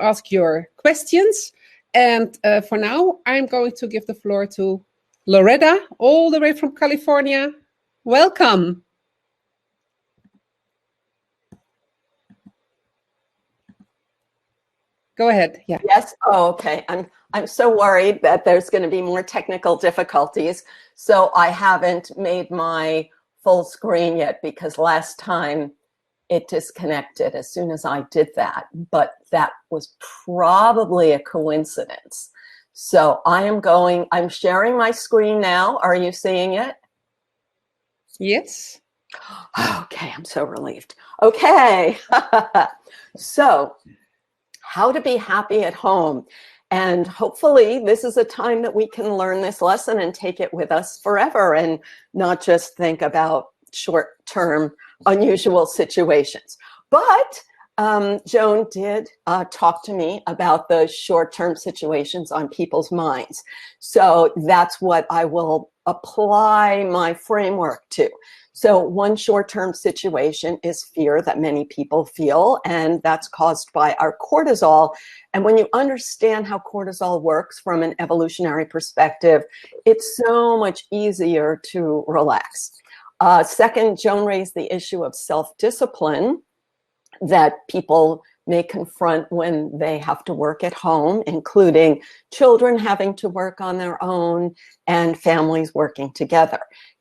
ask your questions. And for now, I'm going to give the floor to Loretta, all the way from California. Welcome. Go ahead. Yeah. Yes. Oh, okay. I'm so worried that there's going to be more technical difficulties. So I haven't made my full screen yet because last time it disconnected as soon as I did that. But that was probably a coincidence. So I'm sharing my screen now. Are you seeing it? Yes. Okay. I'm so relieved. Okay. So, how to be happy at home. And hopefully this is a time that we can learn this lesson and take it with us forever and not just think about short-term unusual situations. But Joan did talk to me about the short-term situations on people's minds. So that's what I will apply my framework to. So one short-term situation is fear that many people feel, and that's caused by our cortisol. And when you understand how cortisol works from an evolutionary perspective, it's so much easier to relax. Second, Joan raised the issue of self-discipline that people may confront when they have to work at home, including children having to work on their own and families working together.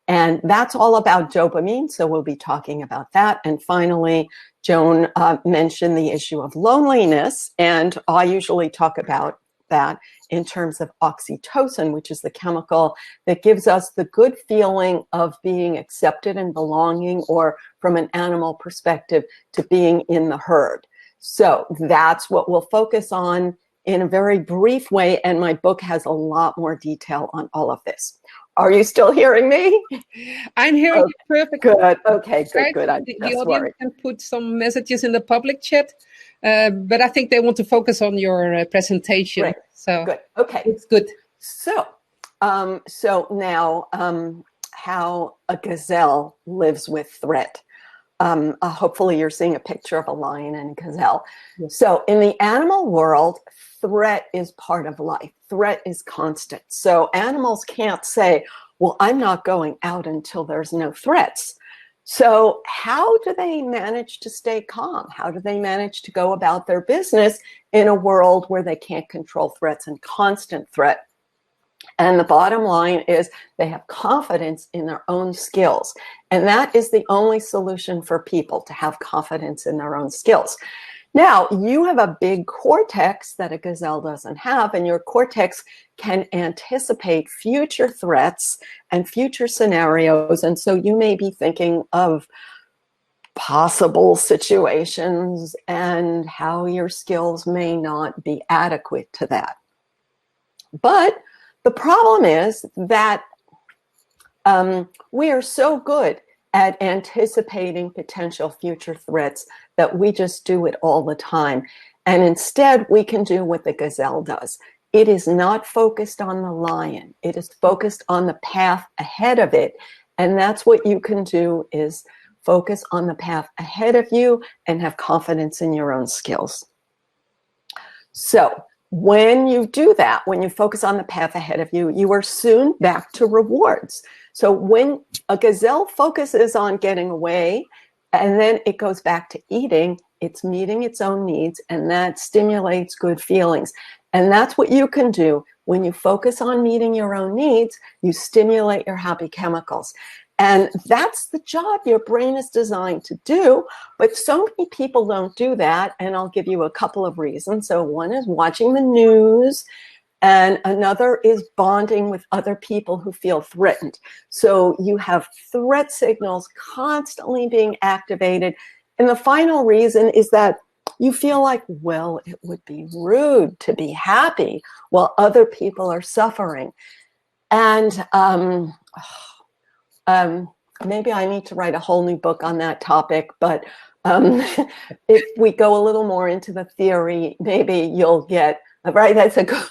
And that's all about dopamine, so we'll be talking about that. And finally, Joan mentioned the issue of loneliness, and I usually talk about that in terms of oxytocin, which is the chemical that gives us the good feeling of being accepted and belonging, or from an animal perspective, to being in the herd. So that's what we'll focus on in a very brief way, and my book has a lot more detail on all of this. Are you still hearing me? I'm hearing you perfectly. Good. Okay, good. The audience can put some messages in the public chat, but I think they want to focus on your presentation. Right. So good. Okay, it's good. So, now how a gazelle lives with threat. Hopefully you're seeing a picture of a lion and a gazelle. Yes. So in the animal world, threat is part of life. Threat is constant. So animals can't say, well, I'm not going out until there's no threats. So how do they manage to stay calm? How do they manage to go about their business in a world where they can't control threats and constant threat? And the bottom line is they have confidence in their own skills. And that is the only solution for people, to have confidence in their own skills. Now, you have a big cortex that a gazelle doesn't have, and your cortex can anticipate future threats and future scenarios. And so you may be thinking of possible situations and how your skills may not be adequate to that. But the problem is that we are so good at anticipating potential future threats that we just do it all the time. And instead, we can do what the gazelle does. It is not focused on the lion. It is focused on the path ahead of it. And that's what you can do, is focus on the path ahead of you and have confidence in your own skills. So when you do that, when you focus on the path ahead of you, you are soon back to rewards. So when a gazelle focuses on getting away and then it goes back to eating, it's meeting its own needs, and that stimulates good feelings. And that's what you can do. When you focus on meeting your own needs, you stimulate your happy chemicals. And that's the job your brain is designed to do. But so many people don't do that. And I'll give you a couple of reasons. So one is watching the news, and another is bonding with other people who feel threatened. So you have threat signals constantly being activated. And the final reason is that you feel like, well, it would be rude to be happy while other people are suffering. And maybe I need to write a whole new book on that topic, but if we go a little more into the theory, maybe you'll get, right, that's a good,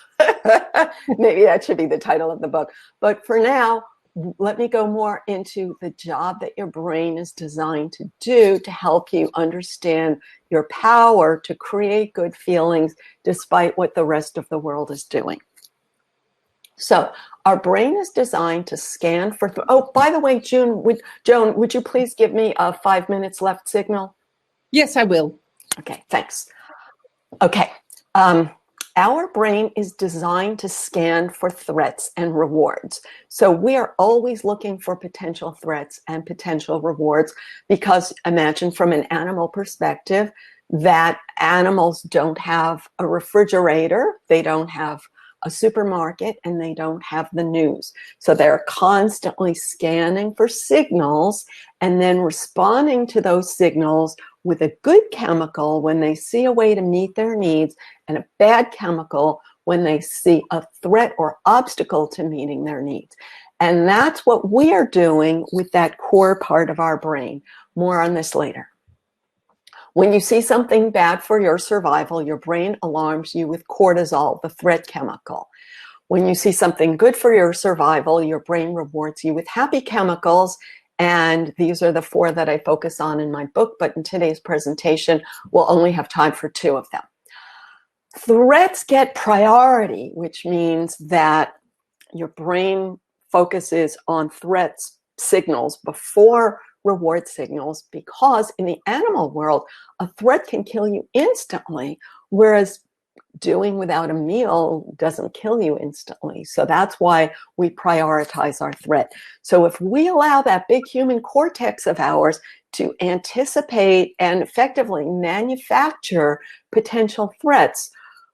maybe that should be the title of the book. But for now, let me go more into the job that your brain is designed to do to help you understand your power to create good feelings despite what the rest of the world is doing. So our brain is designed to scan for, oh, by the way, Joan, would you please give me a 5 minutes left signal? Yes, I will. Okay, thanks. Okay. Our brain is designed to scan for threats and rewards. So we are always looking for potential threats and potential rewards because imagine from an animal perspective that animals don't have a refrigerator, they don't have a supermarket, and they don't have the news. So they're constantly scanning for signals and then responding to those signals with a good chemical when they see a way to meet their needs, and a bad chemical when they see a threat or obstacle to meeting their needs. And that's what we are doing with that core part of our brain. More on this later. When you see something bad for your survival, your brain alarms you with cortisol, the threat chemical. When you see something good for your survival, your brain rewards you with happy chemicals. And these are the 4 that I focus on in my book, but in today's presentation, we'll only have time for 2 of them. Threats get priority, which means that your brain focuses on threats signals before reward signals, because in the animal world, a threat can kill you instantly, whereas doing without a meal doesn't kill you instantly. So that's why we prioritize our threat. So if we allow that big human cortex of ours to anticipate and effectively manufacture potential threats,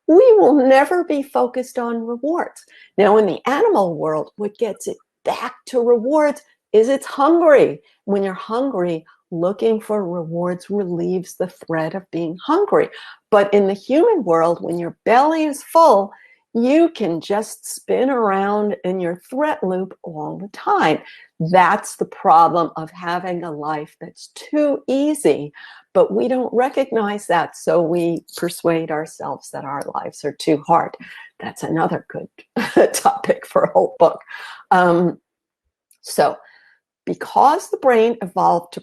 we will never be focused on rewards. Now, in the animal world, what gets it back to rewards is it's hungry. When you're hungry, looking for rewards relieves the threat of being hungry. But in the human world, when your belly is full, you can just spin around in your threat loop all the time. That's the problem of having a life that's too easy, but we don't recognize that, so we persuade ourselves that our lives are too hard. That's another good topic for a whole book. So because the brain evolved to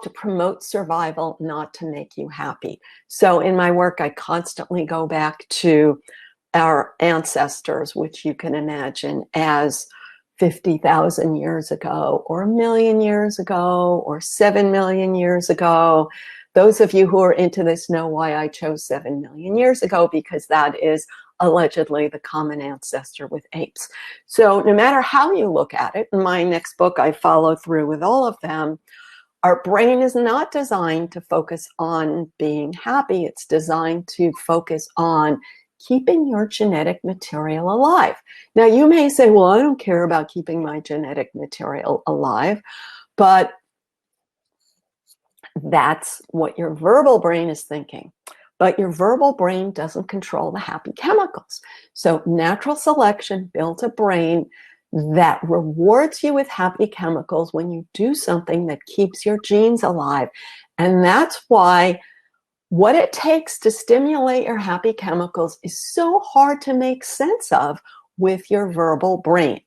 promote survival, not to make you happy. So in my work, I constantly go back to our ancestors, which you can imagine as 50,000 years ago, or 1 million years ago, or 7 million years ago. Those of you who are into this know why I chose 7 million years ago, because that is allegedly the common ancestor with apes. So no matter how you look at it, in my next book, I follow through with all of them. Our brain is not designed to focus on being happy. It's designed to focus on keeping your genetic material alive. Now, you may say, well, I don't care about keeping my genetic material alive, but that's what your verbal brain is thinking. But your verbal brain doesn't control the happy chemicals. So natural selection built a brain that rewards you with happy chemicals when you do something that keeps your genes alive. And that's why what it takes to stimulate your happy chemicals is so hard to make sense of with your verbal brain.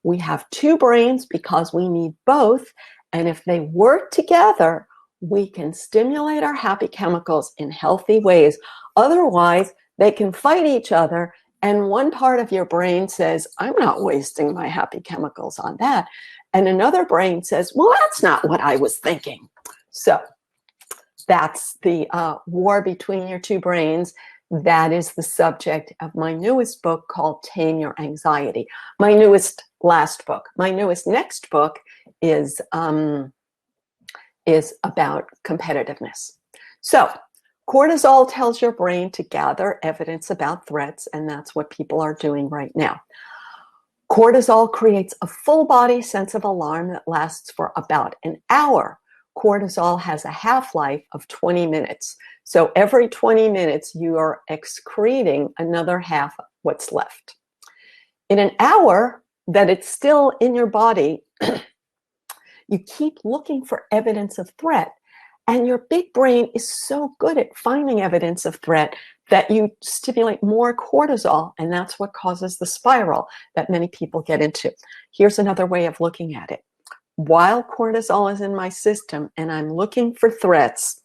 We have 2 brains because we need both. And if they work together, we can stimulate our happy chemicals in healthy ways. Otherwise, they can fight each other. And one part of your brain says, I'm not wasting my happy chemicals on that. And another brain says, well, that's not what I was thinking. So that's the war between your 2 brains. That is the subject of my newest book called Tame Your Anxiety. My newest next book is about competitiveness. So cortisol tells your brain to gather evidence about threats, and that's what people are doing right now. Cortisol creates a full body sense of alarm that lasts for about an hour. Cortisol has a half-life of 20 minutes. So every 20 minutes, you are excreting another half of what's left. In an hour that it's still in your body, you keep looking for evidence of threat. And your big brain is so good at finding evidence of threat that you stimulate more cortisol, and that's what causes the spiral that many people get into. Here's another way of looking at it. While cortisol is in my system and I'm looking for threats,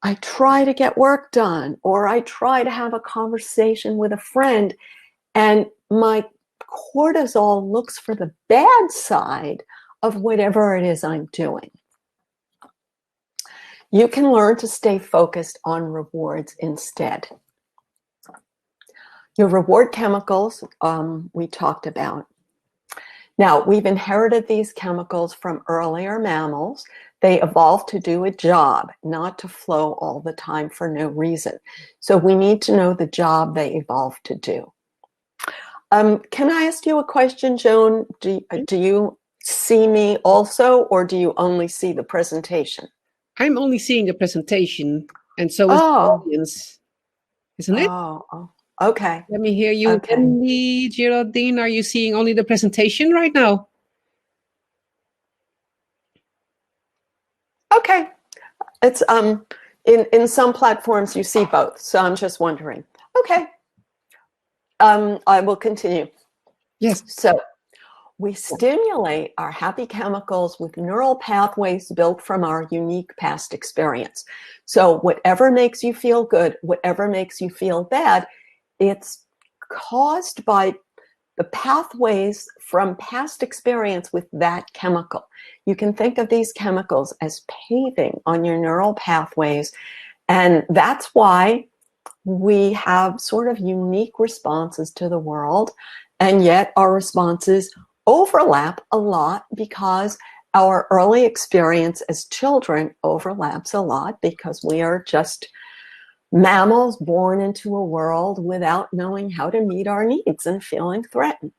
I try to get work done, or I try to have a conversation with a friend, and my cortisol looks for the bad side of whatever it is I'm doing. You can learn to stay focused on rewards instead. Your reward chemicals, we talked about. Now, we've inherited these chemicals from earlier mammals. They evolved to do a job, not to flow all the time for no reason. So we need to know the job they evolved to do. Can I ask you a question, Joan? Do you see me also, or do you only see the presentation? I'm only seeing the presentation, and so is the audience, isn't it? Oh, okay. Let me hear you. Okay. Wendy, Geraldine, are you seeing only the presentation right now? Okay. It's in some platforms you see both, so I'm just wondering. Okay. I will continue. Yes. So we stimulate our happy chemicals with neural pathways built from our unique past experience. So whatever makes you feel good, whatever makes you feel bad, it's caused by the pathways from past experience with that chemical. You can think of these chemicals as paving on your neural pathways, and that's why we have sort of unique responses to the world, and yet our responses overlap a lot because our early experience as children overlaps a lot because we are just mammals born into a world without knowing how to meet our needs and feeling threatened.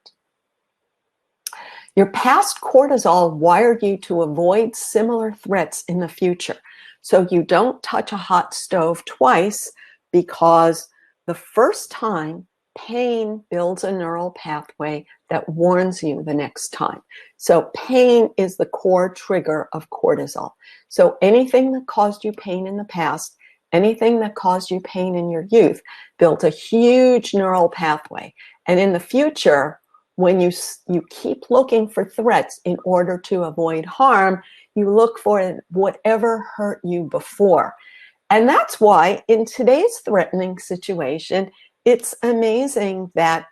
Your past cortisol wired you to avoid similar threats in the future. So you don't touch a hot stove twice because the first time pain builds a neural pathway that warns you the next time. So pain is the core trigger of cortisol. So anything that caused you pain in the past, anything that caused you pain in your youth built a huge neural pathway. And in the future, when you keep looking for threats in order to avoid harm, you look for whatever hurt you before. And that's why in today's threatening situation, it's amazing that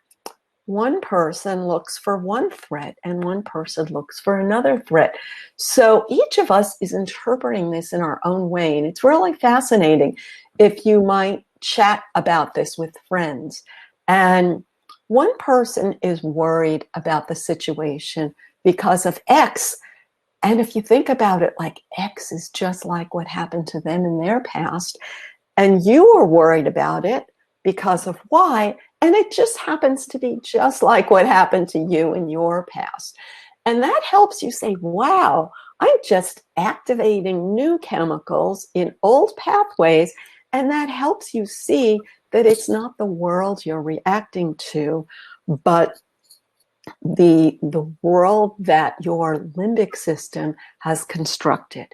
one person looks for one threat and one person looks for another threat. So each of us is interpreting this in our own way. And it's really fascinating if you might chat about this with friends. And one person is worried about the situation because of X. And if you think about it, like X is just like what happened to them in their past. And you are worried about it because of Y. And it just happens to be just like what happened to you in your past. And that helps you say, wow, I'm just activating new chemicals in old pathways. And that helps you see that it's not the world you're reacting to, but the world that your limbic system has constructed.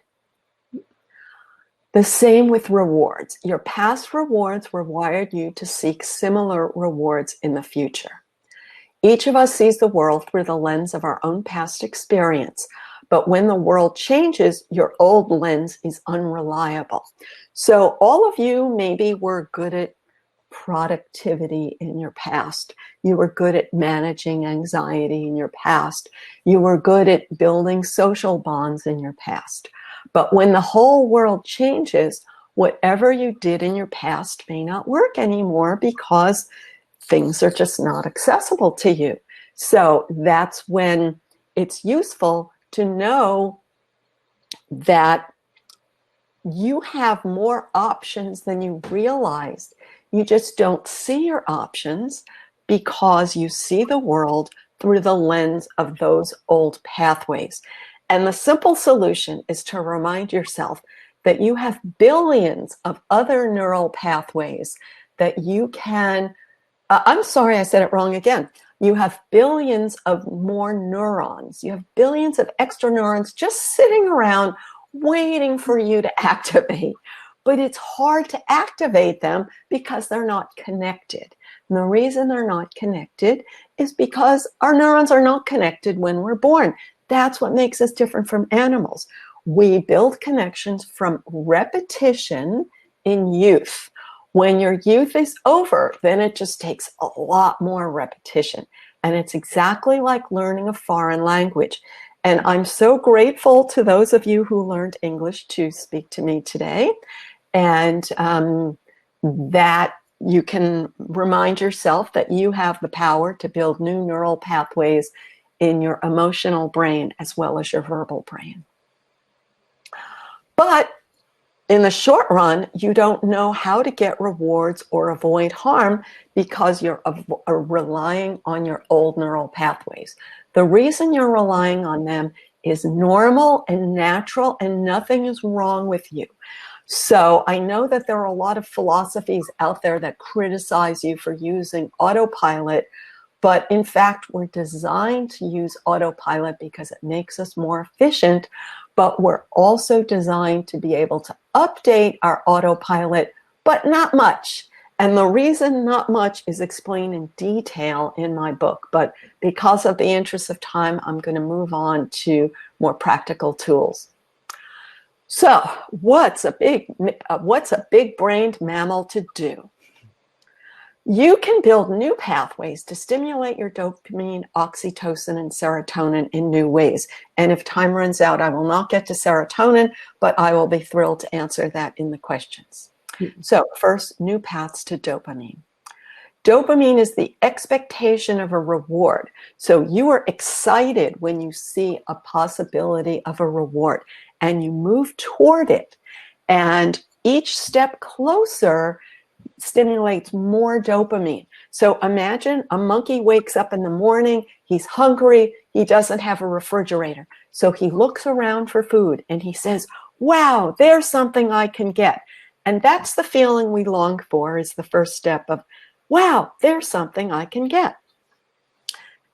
The same with rewards. Your past rewards were wired you to seek similar rewards in the future. Each of us sees the world through the lens of our own past experience. But when the world changes, your old lens is unreliable. So all of you maybe were good at productivity in your past. You were good at managing anxiety in your past. You were good at building social bonds in your past. But when the whole world changes, whatever you did in your past may not work anymore because things are just not accessible to you. So that's when it's useful to know that you have more options than you realized. You just don't see your options because you see the world through the lens of those old pathways. And the simple solution is to remind yourself that you have billions of other neural pathways that you can, I'm sorry, I said it wrong again. You have billions of more neurons. You have billions of extra neurons just sitting around waiting for you to activate. but it's hard to activate them because they're not connected. And the reason they're not connected is because our neurons are not connected when we're born. That's what makes us different from animals. We build connections from repetition in youth. When your youth is over, then it just takes a lot more repetition. And it's exactly like learning a foreign language. And I'm so grateful to those of you who learned English to speak to me today. And that you can remind yourself that you have the power to build new neural pathways in your emotional brain as well as your verbal brain. But in the short run, you don't know how to get rewards or avoid harm because you're relying on your old neural pathways. The reason you're relying on them is normal and natural, and nothing is wrong with you. So I know that there are a lot of philosophies out there that criticize you for using autopilot, but in fact, we're designed to use autopilot because it makes us more efficient, but we're also designed to be able to update our autopilot, but not much. And the reason not much is explained in detail in my book, but because of the interest of time, I'm going to move on to more practical tools. So, what's a big-brained mammal to do? You can build new pathways to stimulate your dopamine, oxytocin, and serotonin in new ways. And if time runs out, I will not get to serotonin, but I will be thrilled to answer that in the questions. So, first, new paths to dopamine. Dopamine is the expectation of a reward. So you are excited when you see a possibility of a reward and you move toward it. And each step closer stimulates more dopamine. So imagine a monkey wakes up in the morning, he's hungry, he doesn't have a refrigerator. So he looks around for food and he says, wow, there's something I can get. And that's the feeling we long for, is the first step of, wow, there's something I can get.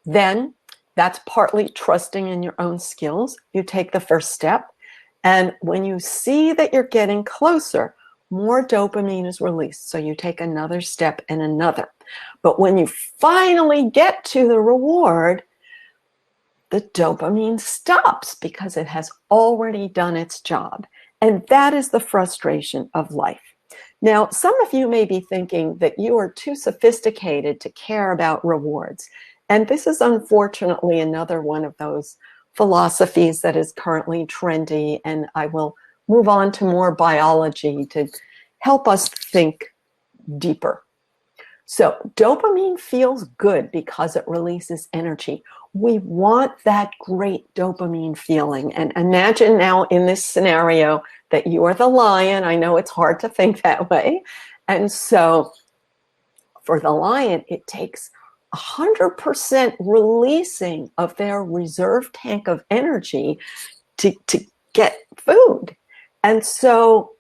Then that's partly trusting in your own skills. You take the first step. And when you see that you're getting closer, more dopamine is released. So you take another step and another. But when you finally get to the reward, the dopamine stops because it has already done its job. And that is the frustration of life. Now, some of you may be thinking that you are too sophisticated to care about rewards. And this is unfortunately another one of those philosophies that is currently trendy. And I will move on to more biology to help us think deeper. So dopamine feels good because it releases energy. We want that great dopamine feeling. And imagine now in this scenario that you are the lion. I know it's hard to think that way. And so for the lion, it takes 100% releasing of their reserve tank of energy to get food. And so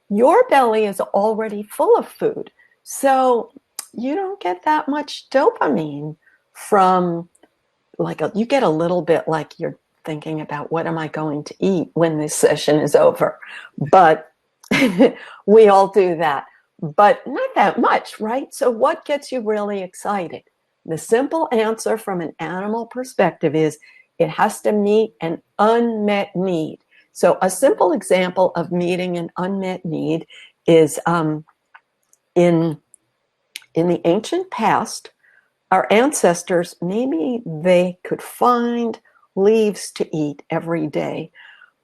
your belly is already full of food. So you don't get that much dopamine from you get a little bit like you're thinking about what am I going to eat when this session is over. But we all do that, but not that much, right? So what gets you really excited? The simple answer from an animal perspective is it has to meet an unmet need. So a simple example of meeting an unmet need is in the ancient past, our ancestors, maybe they could find leaves to eat every day,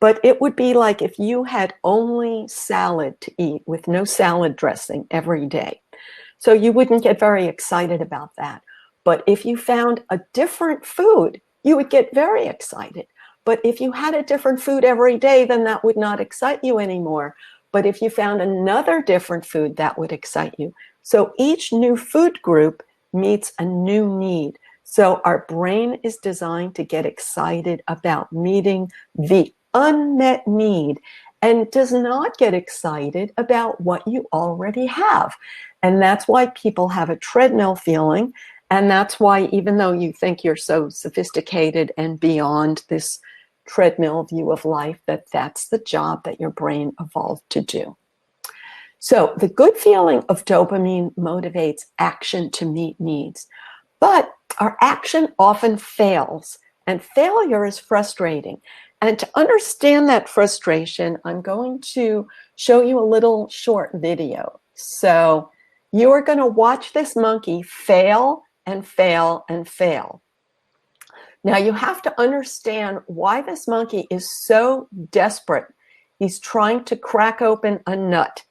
but it would be like if you had only salad to eat with no salad dressing every day. So you wouldn't get very excited about that. But if you found a different food, you would get very excited. But if you had a different food every day, then that would not excite you anymore. But if you found another different food, that would excite you. So each new food group meets a new need. So our brain is designed to get excited about meeting the unmet need and does not get excited about what you already have. And that's why people have a treadmill feeling. And that's why even though you think you're so sophisticated and beyond this treadmill view of life, that's the job that your brain evolved to do. So the good feeling of dopamine motivates action to meet needs, but our action often fails, and failure is frustrating. And to understand that frustration, I'm going to show you a little short video. So you are going to watch this monkey fail and fail and fail. Now you have to understand why this monkey is so desperate. He's trying to crack open a nut.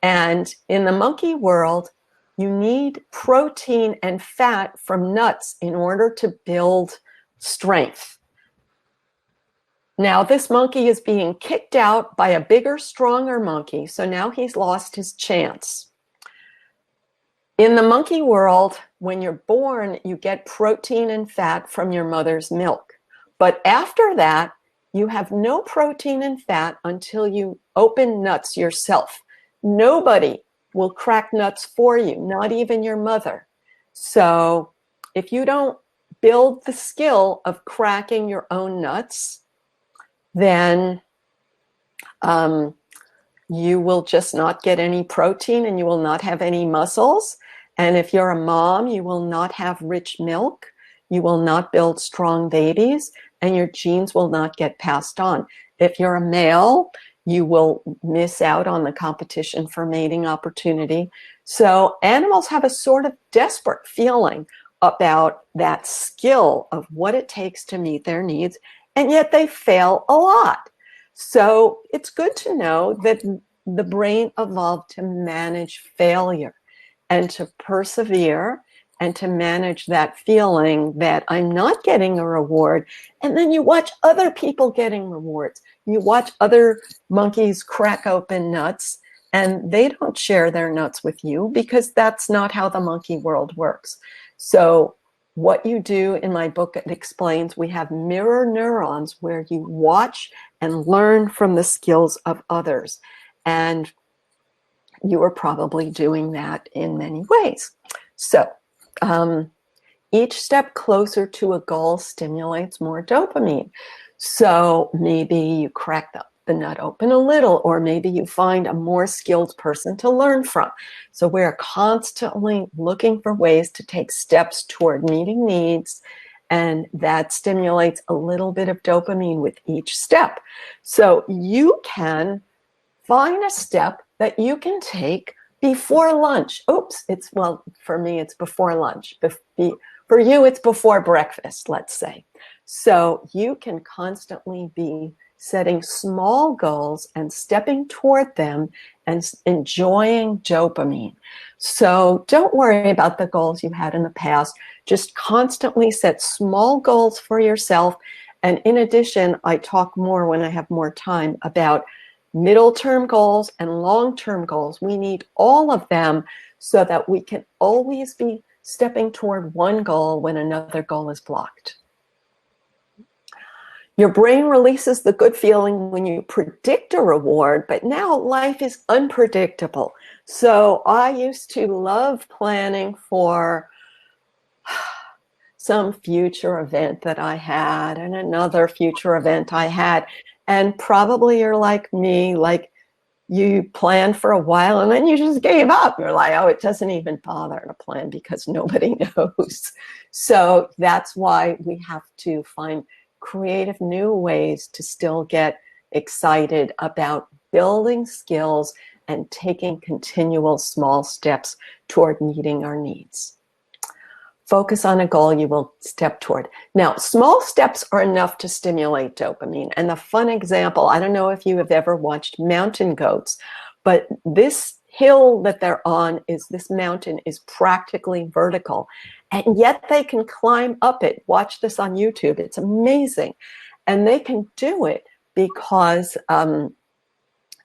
And in the monkey world, you need protein and fat from nuts in order to build strength. Now this monkey is being kicked out by a bigger, stronger monkey. So now he's lost his chance. In the monkey world, when you're born, you get protein and fat from your mother's milk. But after that, you have no protein and fat until you open nuts yourself. Nobody will crack nuts for you, not even your mother. So if you don't build the skill of cracking your own nuts, then you will just not get any protein and you will not have any muscles. And if you're a mom, you will not have rich milk. You will not build strong babies, and your genes will not get passed on. If you're a male, you will miss out on the competition for mating opportunity. So animals have a sort of desperate feeling about that skill of what it takes to meet their needs, and yet they fail a lot. So it's good to know that the brain evolved to manage failure and to persevere and to manage that feeling that I'm not getting a reward. And then you watch other people getting rewards. You watch other monkeys crack open nuts, and they don't share their nuts with you because that's not how the monkey world works. So what you do in my book, it explains we have mirror neurons where you watch and learn from the skills of others. And you are probably doing that in many ways. So each step closer to a goal stimulates more dopamine. So maybe you crack the nut open a little, or maybe you find a more skilled person to learn from. So we're constantly looking for ways to take steps toward meeting needs, and that stimulates a little bit of dopamine with each step. So you can find a step that you can take before lunch. Well, for me, it's before lunch. For you, it's before breakfast, let's say. So you can constantly be setting small goals and stepping toward them and enjoying dopamine. So don't worry about the goals you had in the past. Just constantly set small goals for yourself. And in addition, I talk more when I have more time about middle-term goals and long-term goals. We need all of them so that we can always be stepping toward one goal when another goal is blocked. Your brain releases the good feeling when you predict a reward, but now life is unpredictable. So I used to love planning for some future event that I had and another future event I had. And probably you're like me, like you planned for a while and then you just gave up. You're like, oh, it doesn't even bother to plan because nobody knows. So that's why we have to find creative new ways to still get excited about building skills and taking continual small steps toward meeting our needs. Focus on a goal you will step toward. Now, small steps are enough to stimulate dopamine. And the fun example, I don't know if you have ever watched mountain goats, but this hill that they're on this mountain is practically vertical. And yet they can climb up it. Watch this on YouTube. It's amazing. And they can do it because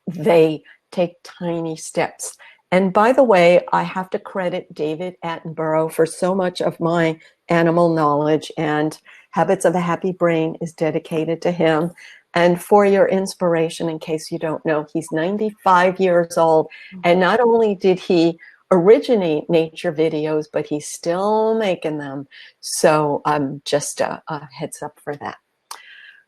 they take tiny steps. And by the way, I have to credit David Attenborough for so much of my animal knowledge, and Habits of a Happy Brain is dedicated to him. And for your inspiration, in case you don't know, he's 95 years old. And not only did he originate nature videos, but he's still making them. So just a heads up for that.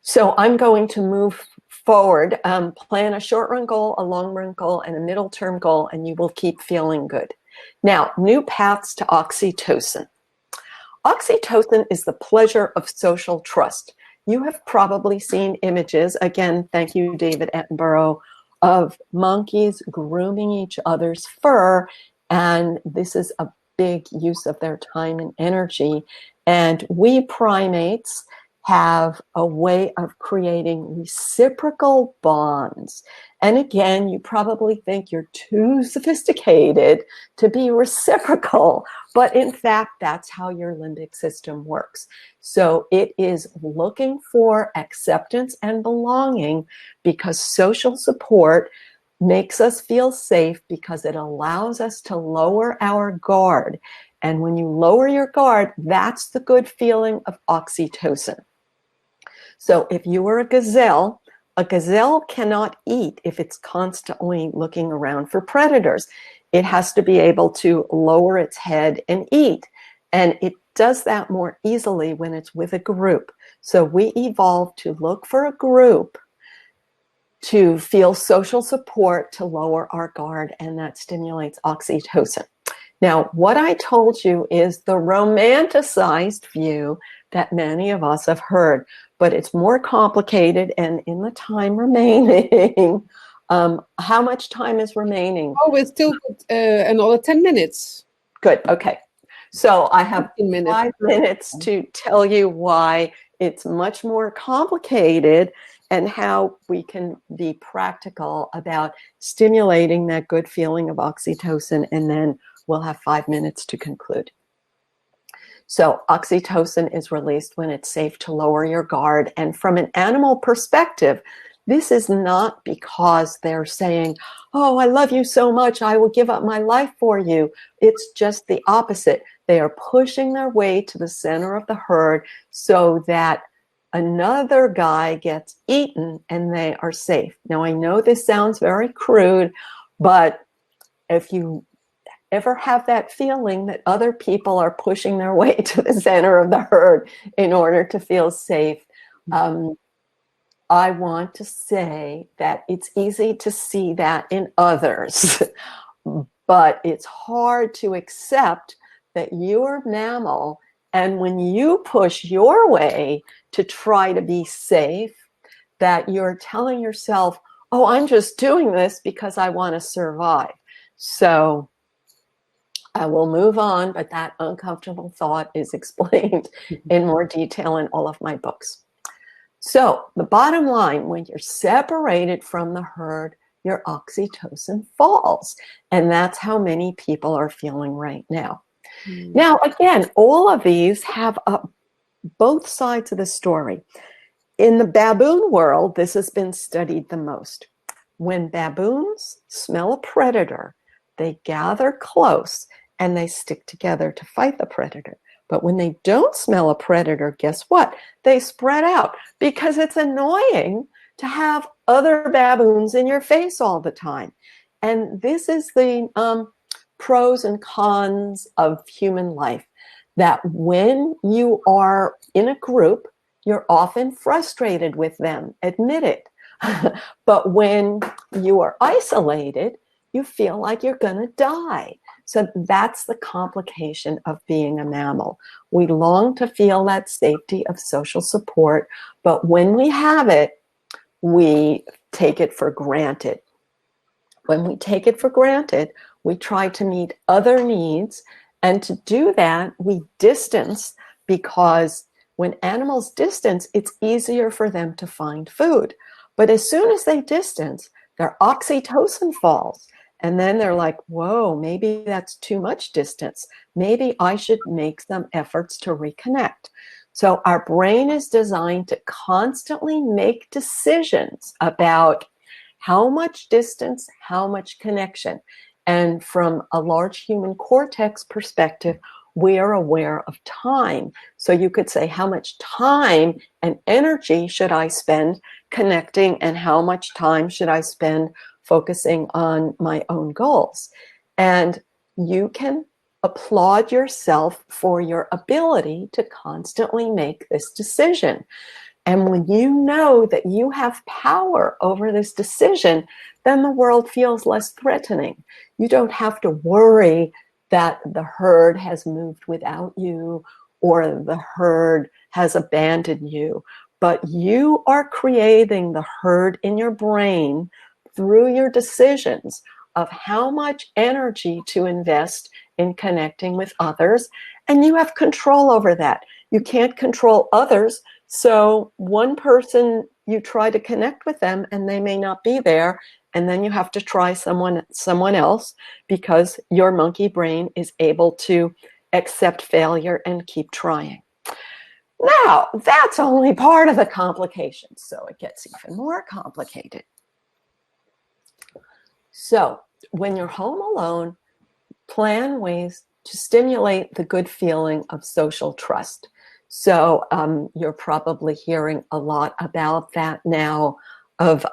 So I'm going to move forward. Plan a short-run goal, a long-run goal, and a middle-term goal, and you will keep feeling good. Now, new paths to oxytocin. Oxytocin is the pleasure of social trust. You have probably seen images, again, thank you, David Attenborough, of monkeys grooming each other's fur, and this is a big use of their time and energy. And we primates have a way of creating reciprocal bonds. And again, you probably think you're too sophisticated to be reciprocal, but in fact, that's how your limbic system works. So it is looking for acceptance and belonging, because social support makes us feel safe, because it allows us to lower our guard. And when you lower your guard, that's the good feeling of oxytocin. So if you were a gazelle cannot eat if it's constantly looking around for predators. It has to be able to lower its head and eat. And it does that more easily when it's with a group. So we evolved to look for a group to feel social support, to lower our guard, and that stimulates oxytocin. Now, what I told you is the romanticized view that many of us have heard, but it's more complicated. And in the time remaining, how much time is remaining? Oh, it's still another 10 minutes. Good, okay. So I have 15 5 minutes to tell you why it's much more complicated and how we can be practical about stimulating that good feeling of oxytocin, and then we'll have 5 minutes to conclude. So oxytocin is released when it's safe to lower your guard. And from an animal perspective, this is not because they're saying, oh, I love you so much, I will give up my life for you. It's just the opposite. They are pushing their way to the center of the herd so that another guy gets eaten and they are safe. Now, I know this sounds very crude, but if you ever have that feeling that other people are pushing their way to the center of the herd in order to feel safe, I want to say that it's easy to see that in others, but it's hard to accept that you're a mammal, and when you push your way to try to be safe, that you're telling yourself, oh, I'm just doing this because I want to survive. So I will move on, but that uncomfortable thought is explained in more detail in all of my books. So the bottom line, when you're separated from the herd, your oxytocin falls. And that's how many people are feeling right now. Now, again, all of these have both sides of the story. In the baboon world, this has been studied the most. When baboons smell a predator, they gather close and they stick together to fight the predator. But when they don't smell a predator, guess what? They spread out, because it's annoying to have other baboons in your face all the time. And this is the pros and cons of human life, that when you are in a group, you're often frustrated with them, admit it. But when you are isolated, you feel like you're going to die. So that's the complication of being a mammal. We long to feel that safety of social support, but when we have it, we take it for granted. When we take it for granted, we try to meet other needs, and to do that, we distance, because when animals distance, it's easier for them to find food. But as soon as they distance, their oxytocin falls. And then they're like, whoa, maybe that's too much distance. Maybe I should make some efforts to reconnect. So our brain is designed to constantly make decisions about how much distance, how much connection. And from a large human cortex perspective, we are aware of time. So you could say, how much time and energy should I spend connecting, and how much time should I spend focusing on my own goals? And you can applaud yourself for your ability to constantly make this decision. And when you know that you have power over this decision, then the world feels less threatening. You don't have to worry that the herd has moved without you or the herd has abandoned you. But you are creating the herd in your brain through your decisions of how much energy to invest in connecting with others. And you have control over that. You can't control others. So one person, you try to connect with them and they may not be there. And then you have to try someone else because your monkey brain is able to accept failure and keep trying. Now, that's only part of the complication. So it gets even more complicated. So when you're home alone, plan ways to stimulate the good feeling of social trust. So you're probably hearing a lot about that now, of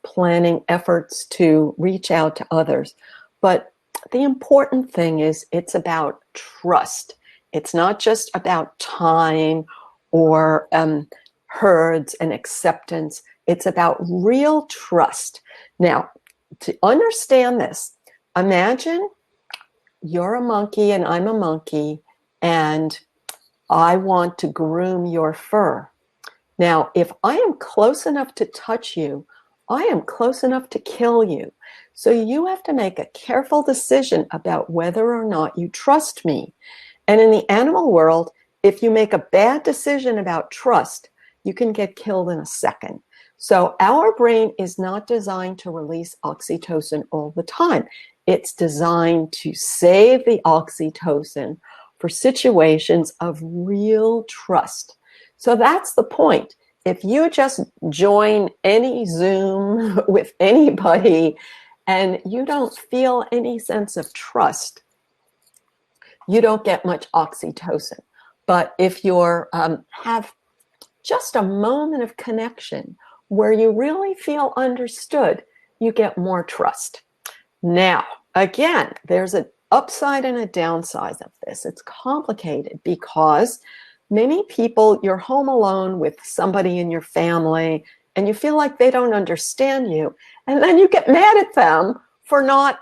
planning efforts to reach out to others. But the important thing is it's about trust. It's not just about time or herds and acceptance. It's about real trust. Now, to understand this, imagine you're a monkey and I'm a monkey, and I want to groom your fur. Now, if I am close enough to touch you, I am close enough to kill you. So you have to make a careful decision about whether or not you trust me. And in the animal world, if you make a bad decision about trust, you can get killed in a second. So our brain is not designed to release oxytocin all the time. It's designed to save the oxytocin for situations of real trust. So that's the point. If you just join any Zoom with anybody and you don't feel any sense of trust, you don't get much oxytocin. But if you have just a moment of connection where you really feel understood, you get more trust. Now, again, there's an upside and a downside of this. It's complicated because many people, you're home alone with somebody in your family and you feel like they don't understand you. And then you get mad at them for not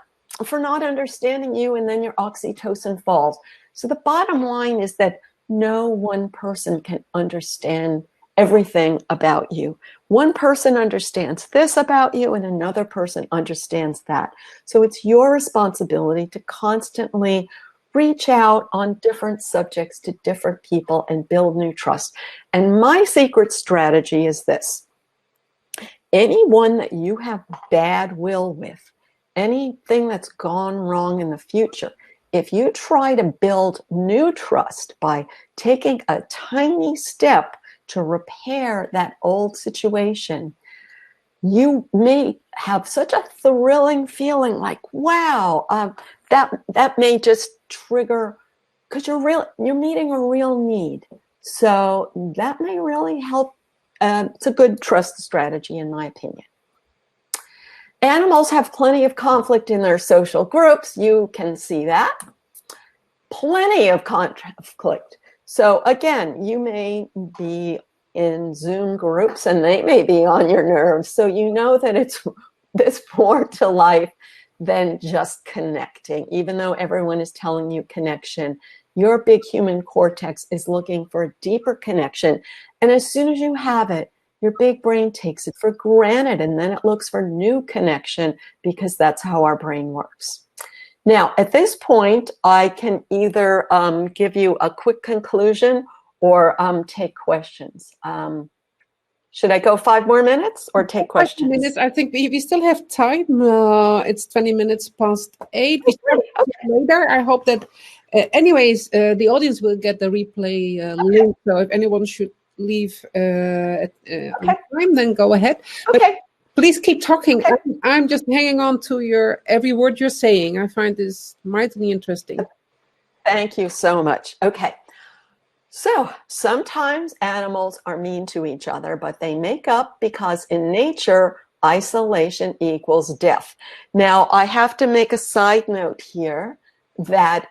understanding you, and then your oxytocin falls. So the bottom line is that no one person can understand everything about you. One person understands this about you and another person understands that. So it's your responsibility to constantly reach out on different subjects to different people and build new trust. And my secret strategy is this. Anyone that you have bad will with, anything that's gone wrong in the future, if you try to build new trust by taking a tiny step to repair that old situation, you may have such a thrilling feeling like, wow, that may just trigger, because you're meeting a real need. So that may really help. It's a good trust strategy, in my opinion. Animals have plenty of conflict in their social groups. You can see that. Plenty of conflict. So again, you may be in Zoom groups and they may be on your nerves. So you know that it's this more to life than just connecting. Even though everyone is telling you connection, your big human cortex is looking for a deeper connection. And as soon as you have it, your big brain takes it for granted, and then it looks for new connection, because that's how our brain works. Now, at this point, I can either give you a quick conclusion or take questions. Should I go 5 more minutes or take questions? 5 minutes. I think we still have time. It's 20 minutes past 8. Later, I hope that, anyways, the audience will get the replay link. So if anyone should leave on time, then go ahead. Okay. But please keep talking. Okay. I'm just hanging on to your every word you're saying. I find this mightily interesting. Thank you so much. Okay. So sometimes animals are mean to each other, but they make up, because in nature, isolation equals death. Now, I have to make a side note here that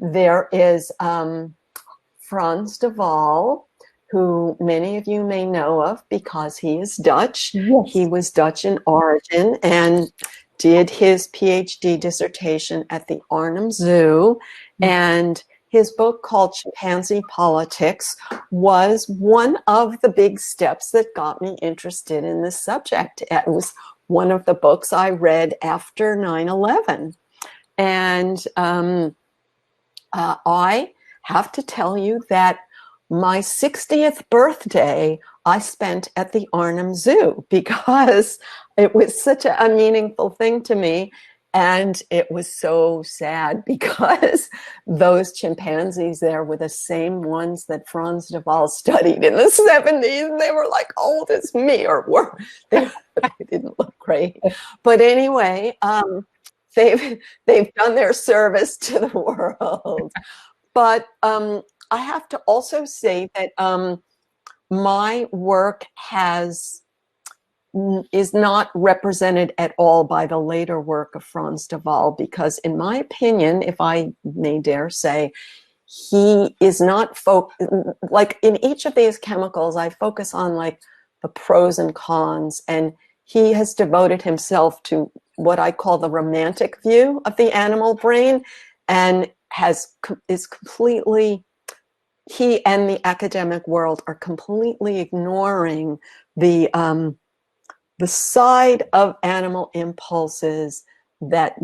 there is Frans de Waal, who many of you may know of because he is Dutch. Yes. He was Dutch in origin and did his PhD dissertation at the Arnhem Zoo. And his book called Chimpanzee Politics was one of the big steps that got me interested in this subject. It was one of the books I read after 9/11. And I have to tell you that my 60th birthday I spent at the Arnhem Zoo because it was such a meaningful thing to me. And it was so sad because those chimpanzees there were the same ones that Frans de Waal studied in the 70s. They were like old as me, or were. They didn't look great. But anyway, they've done their service to the world. But I have to also say that my work is not represented at all by the later work of Frans de Waal, because in my opinion, if I may dare say, he is not like in each of these chemicals, I focus on like the pros and cons, and he has devoted himself to what I call the romantic view of the animal brain, and is completely, he and the academic world are completely ignoring the side of animal impulses that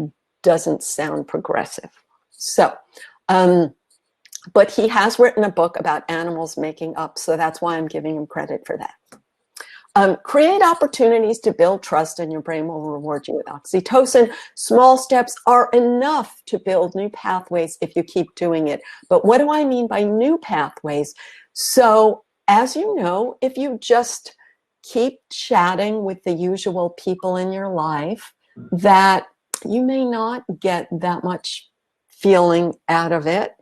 doesn't sound progressive. So, but he has written a book about animals making up, so that's why I'm giving him credit for that. Create opportunities to build trust, and your brain will reward you with oxytocin. Small steps are enough to build new pathways if you keep doing it. But what do I mean by new pathways? So, as you know, if you just keep chatting with the usual people in your life, that you may not get that much feeling out of it.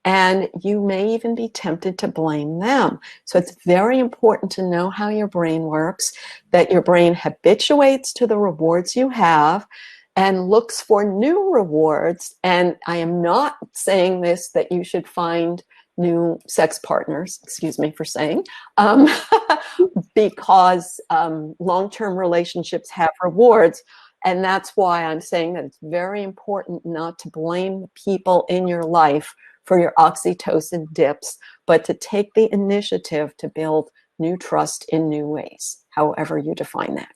And you may even be tempted to blame them. So it's very important to know how your brain works, that your brain habituates to the rewards you have and looks for new rewards. And I am not saying this, that you should find new sex partners, excuse me for saying, because long-term relationships have rewards. And that's why I'm saying that it's very important not to blame the people in your life for your oxytocin dips, but to take the initiative to build new trust in new ways, however you define that.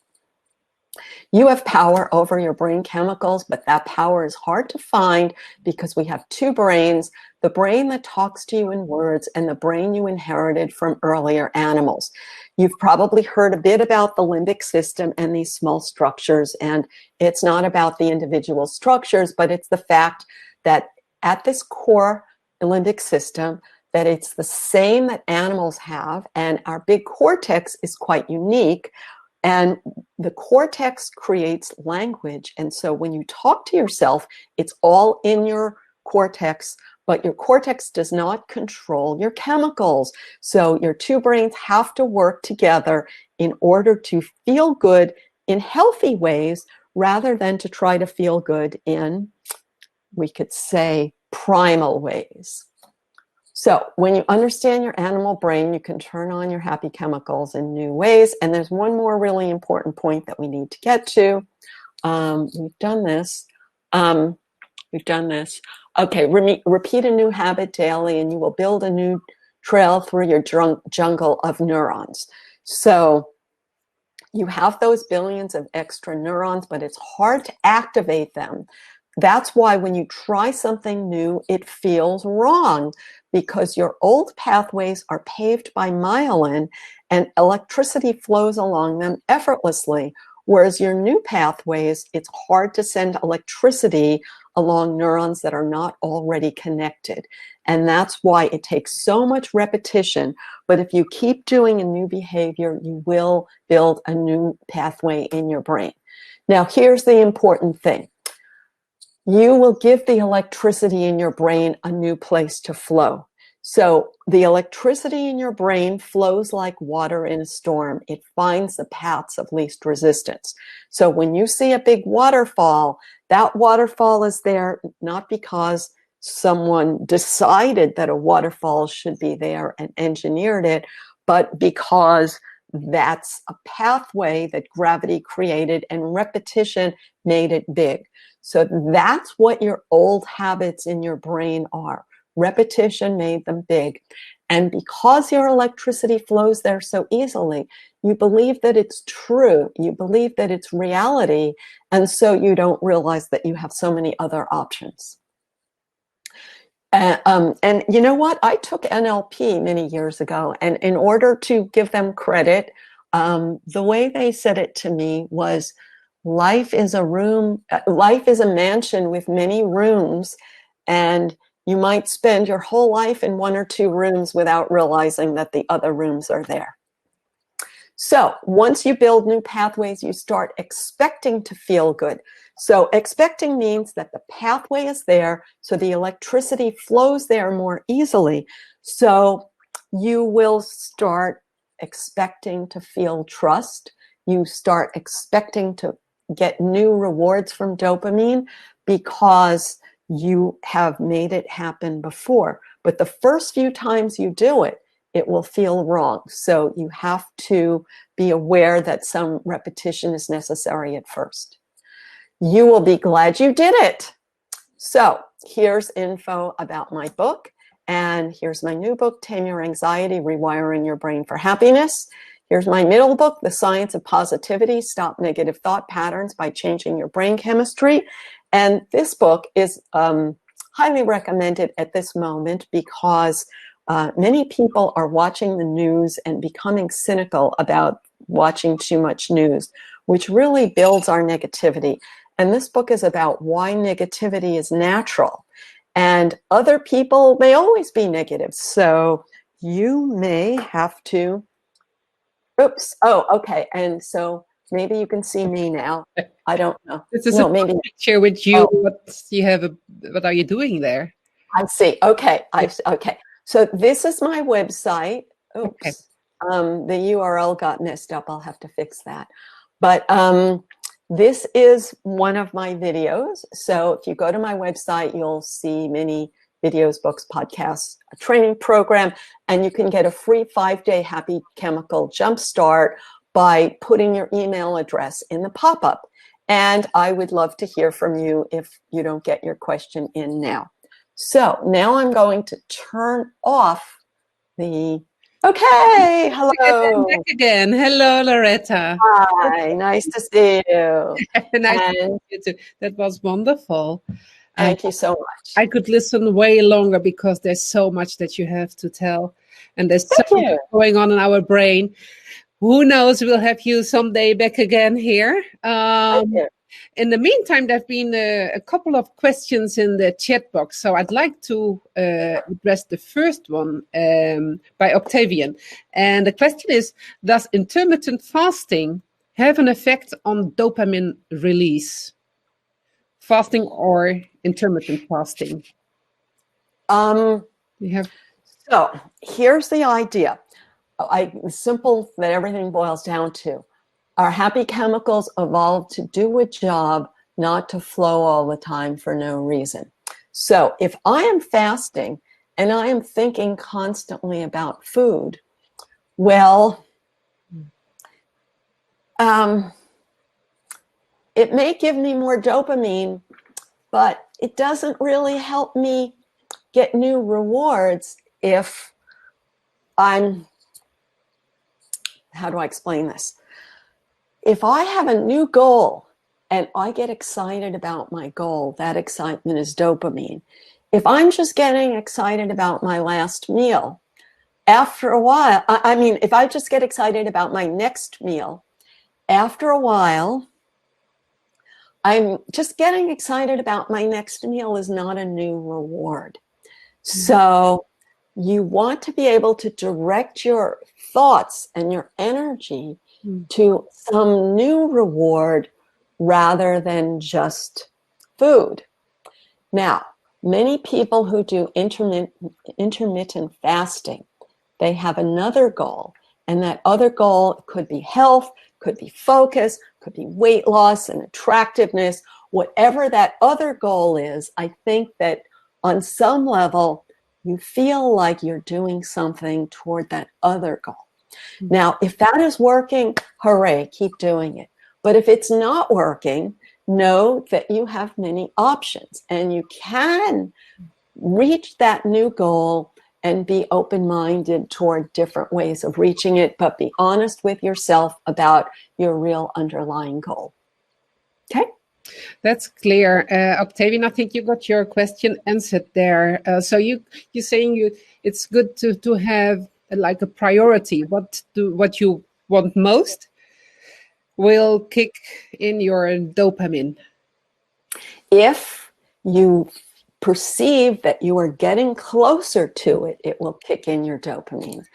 You have power over your brain chemicals, but that power is hard to find because we have two brains, the brain that talks to you in words and the brain you inherited from earlier animals. You've probably heard a bit about the limbic system and these small structures, and it's not about the individual structures, but it's the fact that at this core limbic system, that it's the same that animals have, and our big cortex is quite unique. And the cortex creates language. And so when you talk to yourself, it's all in your cortex, but your cortex does not control your chemicals. So your two brains have to work together in order to feel good in healthy ways, rather than to try to feel good in, we could say, primal ways. So when you understand your animal brain, you can turn on your happy chemicals in new ways. And there's one more really important point that we need to get to. We've done this. Okay, repeat a new habit daily and you will build a new trail through your jungle of neurons. So you have those billions of extra neurons, but it's hard to activate them. That's why when you try something new, it feels wrong, because your old pathways are paved by myelin and electricity flows along them effortlessly. Whereas your new pathways, it's hard to send electricity along neurons that are not already connected. And that's why it takes so much repetition. But if you keep doing a new behavior, you will build a new pathway in your brain. Now, here's the important thing. You will give the electricity in your brain a new place to flow. So the electricity in your brain flows like water in a storm. It finds the paths of least resistance. So when you see a big waterfall, that waterfall is there not because someone decided that a waterfall should be there and engineered it, but because that's a pathway that gravity created and repetition made it big. So that's what your old habits in your brain are. Repetition made them big. And because your electricity flows there so easily, you believe that it's true. You believe that it's reality. And so you don't realize that you have so many other options. And you know what? I took NLP many years ago, and in order to give them credit, the way they said it to me was, life is a mansion with many rooms, and you might spend your whole life in one or two rooms without realizing that the other rooms are there. So once you build new pathways, you start expecting to feel good. So expecting means that the pathway is there, so the electricity flows there more easily. So you will start expecting to feel trust. You start expecting to get new rewards from dopamine because you have made it happen before. But the first few times you do it, it will feel wrong. So you have to be aware that some repetition is necessary at first. You will be glad you did it. So here's info about my book. And here's my new book, Tame Your Anxiety, Rewiring Your Brain for Happiness. Here's my middle book, The Science of Positivity, Stop Negative Thought Patterns by Changing Your Brain Chemistry. And this book is highly recommended at this moment because many people are watching the news and becoming cynical about watching too much news, which really builds our negativity. And this book is about why negativity is natural. And other people may always be negative. So you may have to, oops, oh, okay. And so maybe you can see me now. I don't know. This is No, a maybe. picture with you. Oh. What are you doing there? I see. Okay. Okay. So this is my website. Oops. Okay. The URL got messed up. I'll have to fix that. But this is one of my videos. So if you go to my website, you'll see many videos, books, podcasts, a training program, and you can get a free 5-day happy chemical jumpstart by putting your email address in the pop-up. And I would love to hear from you if you don't get your question in now. So now I'm going to turn off the, okay, hello. Back again. Hello, Loretta. Hi, nice to see you. Nice to And meet you too. That was wonderful. thank you so much. I could listen way longer because there's so much that you have to tell. And there's so Thank much you. going on in our brain. Who knows, we'll have you someday back again here. Thank you. In the meantime, there have been a couple of questions in the chat box. So I'd like to address the first one by Octavian. And the question is, does intermittent fasting have an effect on dopamine release? Fasting or intermittent fasting? So here's the idea. Simple that everything boils down to. Our happy chemicals evolved to do a job, not to flow all the time for no reason. So if I am fasting and I am thinking constantly about food, well, it may give me more dopamine, but it doesn't really help me get new rewards if I'm, how do I explain this? If I have a new goal and I get excited about my goal, that excitement is dopamine. If I'm just getting excited about my last meal, after a while, if I just get excited about my next meal, after a while, I'm just getting excited about my next meal is not a new reward. So you want to be able to direct your thoughts and your energy to some new reward rather than just food. Now, many people who do intermittent fasting, they have another goal, and that other goal could be health, could be focus, could be weight loss and attractiveness. Whatever that other goal is, I think that on some level, you feel like you're doing something toward that other goal. Now, if that is working, hooray, keep doing it. But if it's not working, know that you have many options and you can reach that new goal and be open-minded toward different ways of reaching it, but be honest with yourself about your real underlying goal. Okay? That's clear. Octavian, I think you got your question answered there. So you're saying it's good to have like a priority. What you want most will kick in your dopamine. If you perceive that you are getting closer to it, it will kick in your dopamine.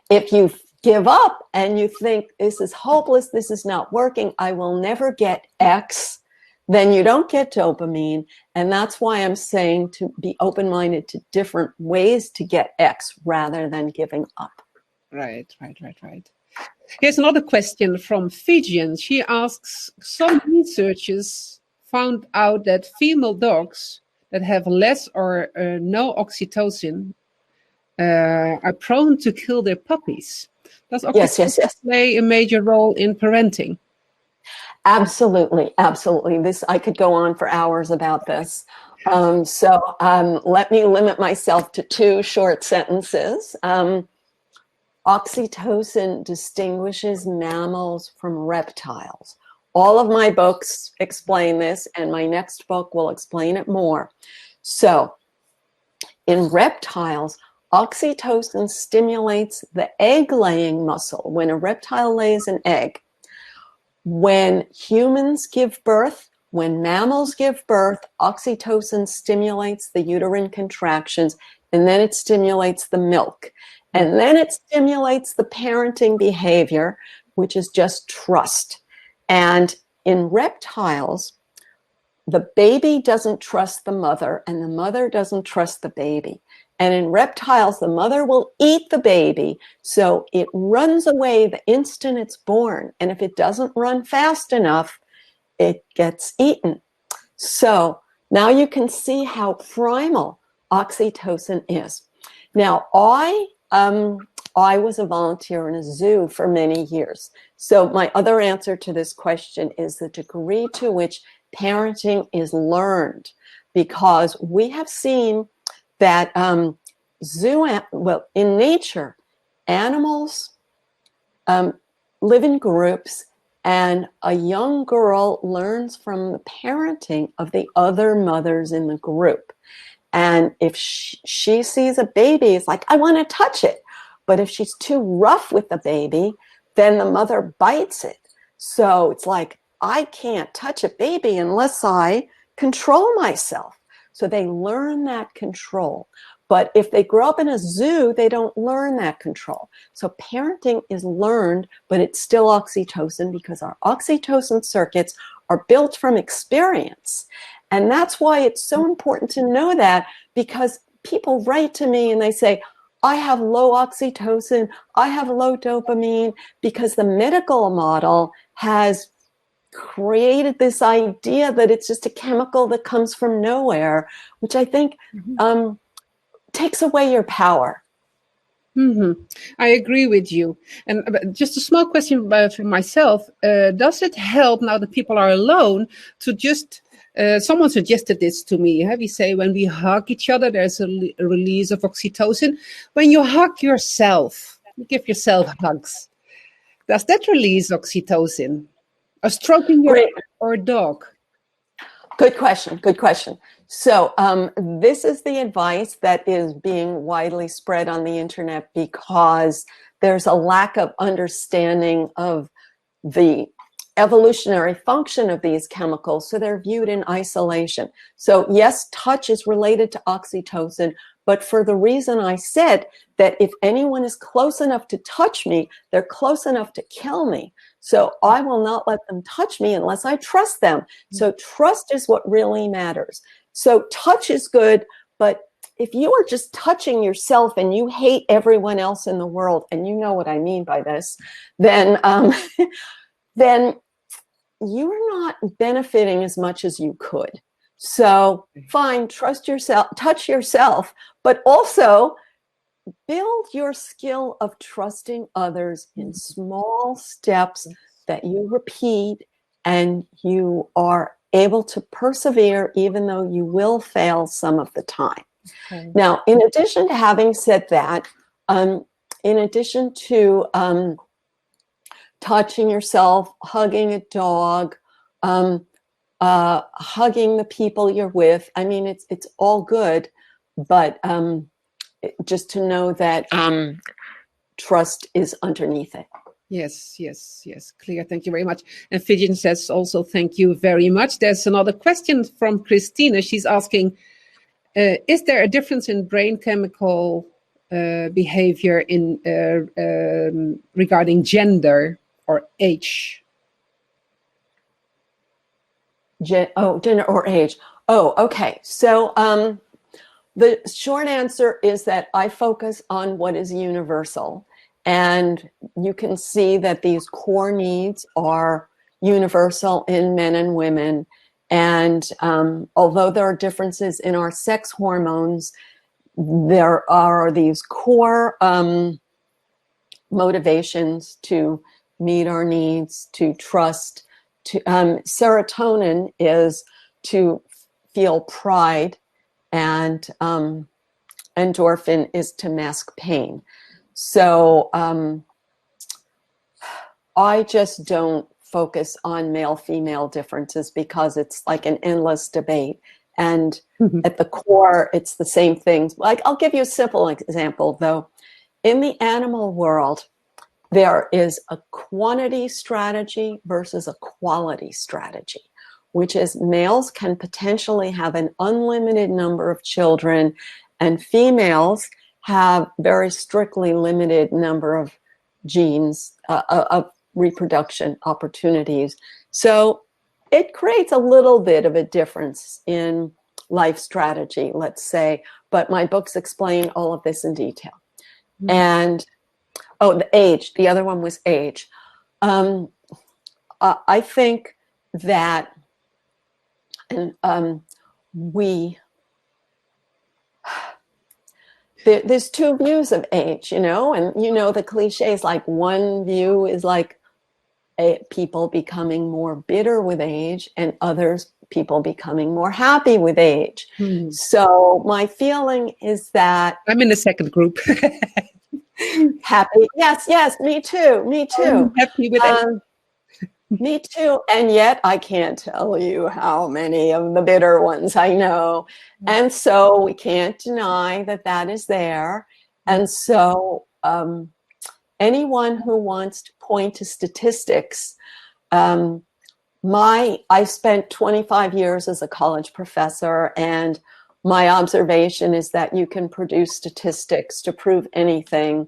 If you give up and you think this is hopeless, this is not working, I will never get X, then you don't get dopamine. And that's why I'm saying to be open-minded to different ways to get X rather than giving up. Right. Here's another question from Fijian. She asks, some researchers found out that female dogs that have less or no oxytocin are prone to kill their puppies. Does oxytocin Yes. play a major role in parenting? Absolutely. This, I could go on for hours about this. So let me limit myself to 2 short sentences. Oxytocin distinguishes mammals from reptiles. All of my books explain this, and my next book will explain it more. So, in reptiles, oxytocin stimulates the egg-laying muscle. When a reptile lays an egg, when humans give birth, when mammals give birth, oxytocin stimulates the uterine contractions, and then it stimulates the milk. And then it stimulates the parenting behavior, which is just trust. And in reptiles, the baby doesn't trust the mother, and the mother doesn't trust the baby. And in reptiles, the mother will eat the baby, so it runs away the instant it's born. And if it doesn't run fast enough, it gets eaten. So now you can see how primal oxytocin is. Now, I was a volunteer in a zoo for many years. So my other answer to this question is the degree to which parenting is learned, because we have seen that in nature, animals live in groups, and a young girl learns from the parenting of the other mothers in the group. And if she sees a baby, it's like, I want to touch it. But if she's too rough with the baby, then the mother bites it. So it's like, I can't touch a baby unless I control myself. So they learn that control. But if they grow up in a zoo, they don't learn that control. So parenting is learned, but it's still oxytocin, because our oxytocin circuits are built from experience. And that's why it's so important to know that, because people write to me and they say, I have low oxytocin, I have low dopamine, because the medical model has created this idea that it's just a chemical that comes from nowhere, which I think takes away your power. I agree with you. And just a small question for myself. Does it help now that people are alone to just, someone suggested this to me. You say when we hug each other, there's a release of oxytocin. When you hug yourself, you give yourself hugs. Does that release oxytocin? Or stroking your or dog? Good question. So this is the advice that is being widely spread on the internet, because there's a lack of understanding of the evolutionary function of these chemicals, so they're viewed in isolation. So yes, touch is related to oxytocin, but for the reason I said, that if anyone is close enough to touch me, they're close enough to kill me. So I will not let them touch me unless I trust them. So trust is what really matters. So touch is good, but if you are just touching yourself and you hate everyone else in the world, and you know what I mean by this, then then you're not benefiting as much as you could. So fine, trust yourself, touch yourself, but also build your skill of trusting others in small steps that you repeat, and you are able to persevere even though you will fail some of the time. Okay. Now, in addition to having said that, in addition to touching yourself, hugging a dog, hugging the people you're with, I mean, it's all good, but just to know that trust is underneath it. Yes, clear. Thank you very much. And Fijian says also thank you very much. There's another question from Christina. She's asking, is there a difference in brain chemical behavior in regarding gender or age? Gender or age. Oh, okay. So the short answer is that I focus on what is universal. And you can see that these core needs are universal in men and women. And although there are differences in our sex hormones, there are these core motivations to meet our needs, to trust. Serotonin is to feel pride, and endorphin is to mask pain. So I just don't focus on male-female differences because it's like an endless debate. And at the core, it's the same things. Like, I'll give you a simple example, though. In the animal world, there is a quantity strategy versus a quality strategy, which is males can potentially have an unlimited number of children, and females have very strictly limited number of genes, of reproduction opportunities. So it creates a little bit of a difference in life strategy, let's say, but my books explain all of this in detail. And the age. The other one was age. I think that there's two views of age, and the cliches, like one view is like people becoming more bitter with age, and others people becoming more happy with age. So my feeling is that I'm in the second group. Happy, yes, me too. I'm happy with age. Me too. And yet I can't tell you how many of the bitter ones I know. And so we can't deny that that is there. And so anyone who wants to point to statistics, I spent 25 years as a college professor, and my observation is that you can produce statistics to prove anything.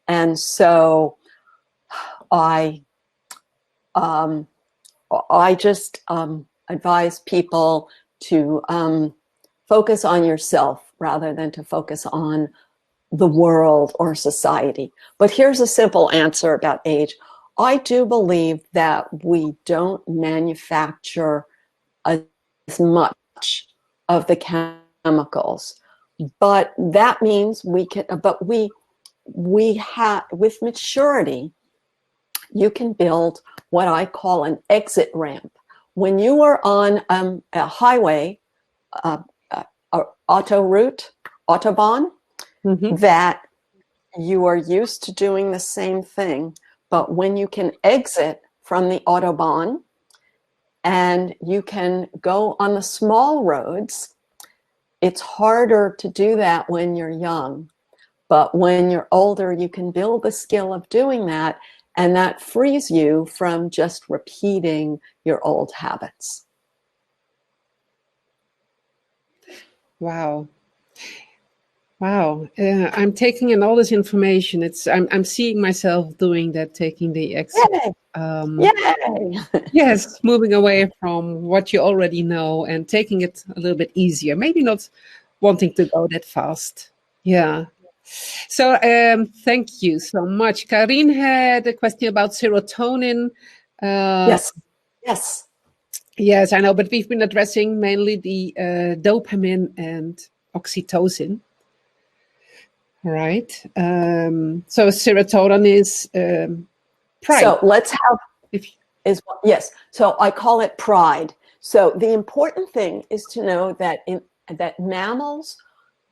And so I just advise people to focus on yourself rather than to focus on the world or society. But here's a simple answer about age. I do believe that we don't manufacture as much of the chemicals, but that means we can. But we have, with maturity, you can build what I call an exit ramp. When you are on a highway, autobahn, that you are used to doing the same thing, but when you can exit from the autobahn and you can go on the small roads, it's harder to do that when you're young. But when you're older, you can build the skill of doing that, and that frees you from just repeating your old habits. Wow. I'm taking in all this information. I'm seeing myself doing that, taking the exit. Yay! Yes, moving away from what you already know and taking it a little bit easier. Maybe not wanting to go that fast. Yeah. So thank you so much. Karine had a question about serotonin. Yes. Yes, I know, but we've been addressing mainly the dopamine and oxytocin. Right. So serotonin is pride. So let's have If yes. So I call it pride. So the important thing is to know that that mammals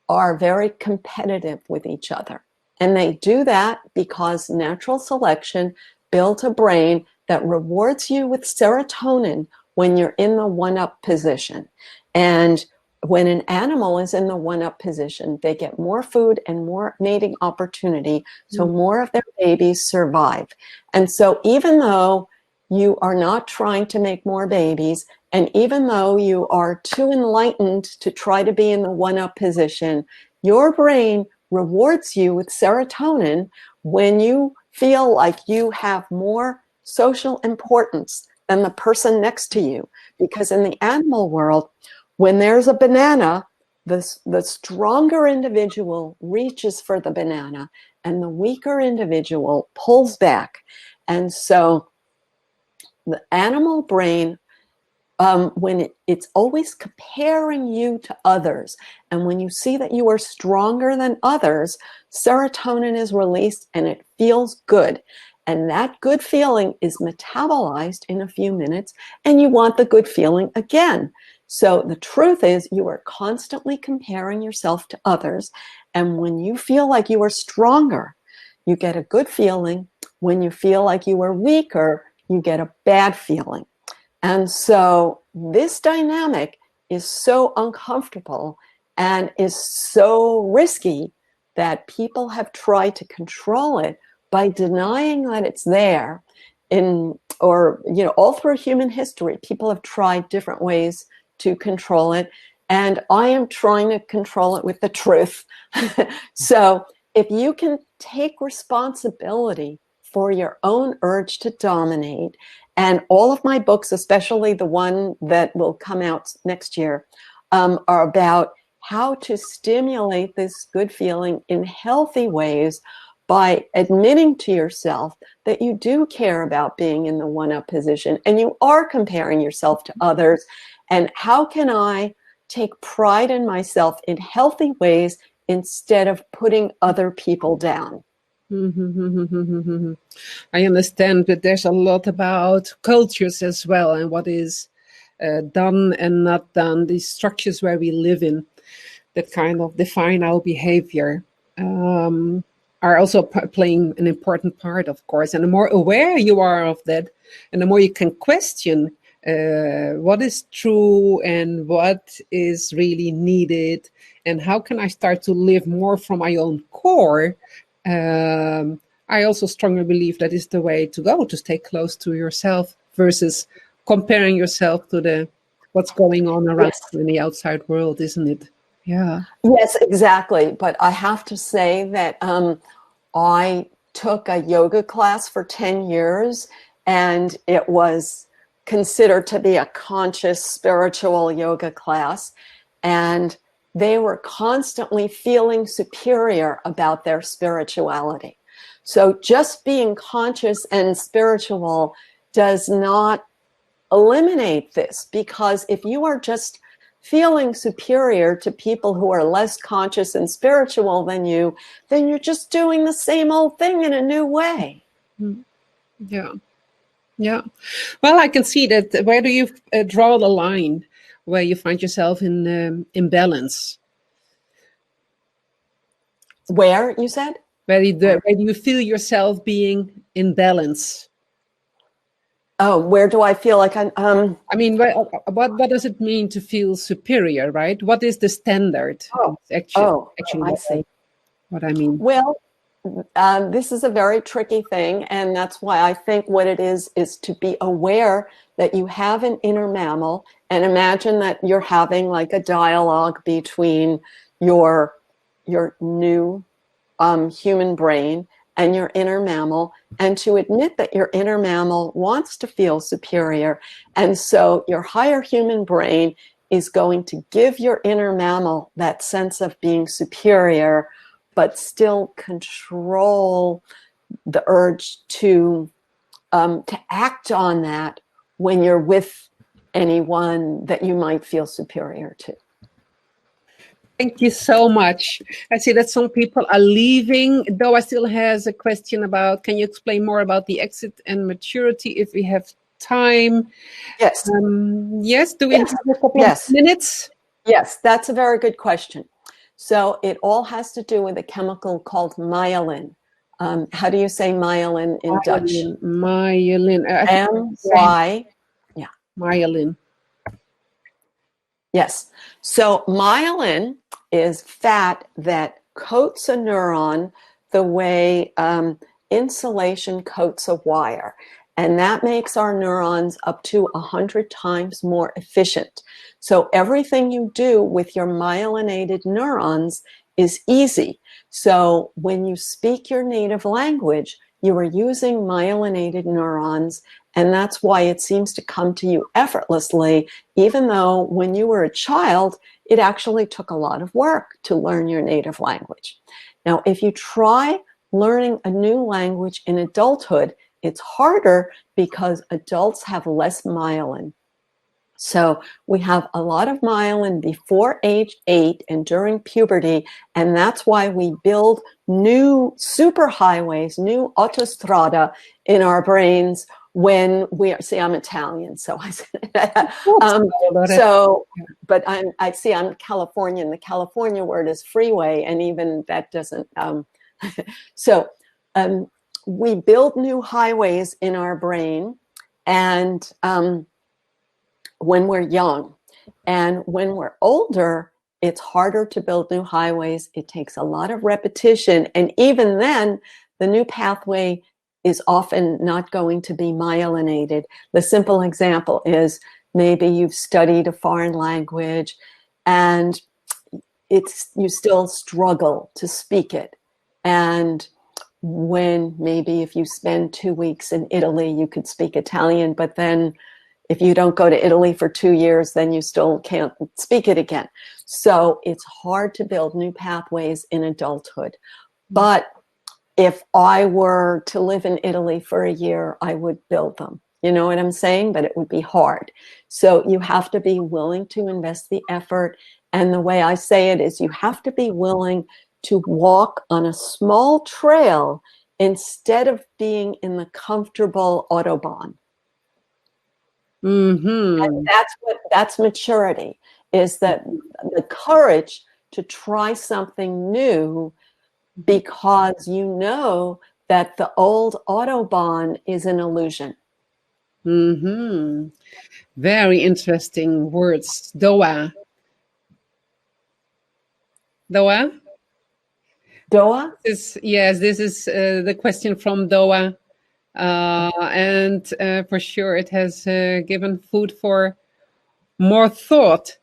are very competitive with each other. And they do that because natural selection built a brain that rewards you with serotonin when you're in the one-up position. And when an animal is in the one-up position, they get more food and more mating opportunity, so more of their babies survive. And so even though you are not trying to make more babies, and even though you are too enlightened to try to be in the one-up position, your brain rewards you with serotonin when you feel like you have more social importance than the person next to you. Because in the animal world, when there's a banana, the stronger individual reaches for the banana and the weaker individual pulls back. And so the animal brain, when it's always comparing you to others, and when you see that you are stronger than others, serotonin is released and it feels good. And that good feeling is metabolized in a few minutes, and you want the good feeling again. So the truth is, you are constantly comparing yourself to others. And when you feel like you are stronger, you get a good feeling. When you feel like you are weaker, you get a bad feeling. And so this dynamic is so uncomfortable and is so risky that people have tried to control it by denying that it's there. All through human history, people have tried different ways to control it. And I am trying to control it with the truth. So if you can take responsibility for your own urge to dominate, and all of my books, especially the one that will come out next year, are about how to stimulate this good feeling in healthy ways by admitting to yourself that you do care about being in the one-up position and you are comparing yourself to others. And how can I take pride in myself in healthy ways instead of putting other people down? I understand that there's a lot about cultures as well and what is done and not done, these structures where we live in that kind of define our behavior, are also playing an important part, of course. And the more aware you are of that, and the more you can question what is true and what is really needed, and how can I start to live more from my own core. I also strongly believe that is the way to go, to stay close to yourself versus comparing yourself to the what's going on around Yes. you in the outside world, isn't it? Yeah. Yes, exactly. But I have to say that I took a yoga class for 10 years, and it was considered to be a conscious spiritual yoga class. And they were constantly feeling superior about their spirituality. So just being conscious and spiritual does not eliminate this, because if you are just feeling superior to people who are less conscious and spiritual than you, then you're just doing the same old thing in a new way. Yeah. Yeah. Well, I can see that. Where do you draw the line where you find yourself in imbalance? Where, you said? Where do you feel yourself being in balance? Oh, where do I feel like I'm I mean, what does it mean to feel superior, right? What is the standard? oh, It's actually I see. what I mean. Well, this is a very tricky thing, and that's why I think what it is to be aware that you have an inner mammal, and imagine that you're having like a dialogue between your new human brain and your inner mammal, and to admit that your inner mammal wants to feel superior, and so your higher human brain is going to give your inner mammal that sense of being superior, but still control the urge to act on that when you're with anyone that you might feel superior to. Thank you so much. I see that some people are leaving. Doa still has a question about, can you explain more about the exit and maturity if we have time? Yes. Yes, do we Yes. have a couple Yes. of minutes? Yes, that's a very good question. So it all has to do with a chemical called myelin. How do you say myelin in Dutch? Myelin. I think M-Y, yeah. myelin. Yes. So myelin is fat that coats a neuron the way insulation coats a wire. And that makes our neurons up to 100 times more efficient. So everything you do with your myelinated neurons is easy. So when you speak your native language, you are using myelinated neurons, and that's why it seems to come to you effortlessly, even though when you were a child, it actually took a lot of work to learn your native language. Now, if you try learning a new language in adulthood, it's harder because adults have less myelin. So we have a lot of myelin before age 8 and during puberty, and that's why we build new superhighways, new autostrada in our brains when we are, see, I'm Italian, so I but I see I'm Californian. The California word is freeway, and even that doesn't, so we build new highways in our brain, and when we're young. And when we're older, it's harder to build new highways. It takes a lot of repetition. And even then, the new pathway is often not going to be myelinated. The simple example is maybe you've studied a foreign language and you still struggle to speak it. And when maybe if you spend 2 weeks in Italy, you could speak Italian, but then if you don't go to Italy for 2 years, then you still can't speak it again. So it's hard to build new pathways in adulthood. But if I were to live in Italy for a year, I would build them. You know what I'm saying? But it would be hard. So you have to be willing to invest the effort. And the way I say it is you have to be willing to walk on a small trail instead of being in the comfortable Autobahn. And that's maturity, is that the courage to try something new because you know that the old Autobahn is an illusion. Very interesting words. Doa. Doa? Doa? Yes, this is the question from Doa. And for sure, it has given food for more thought.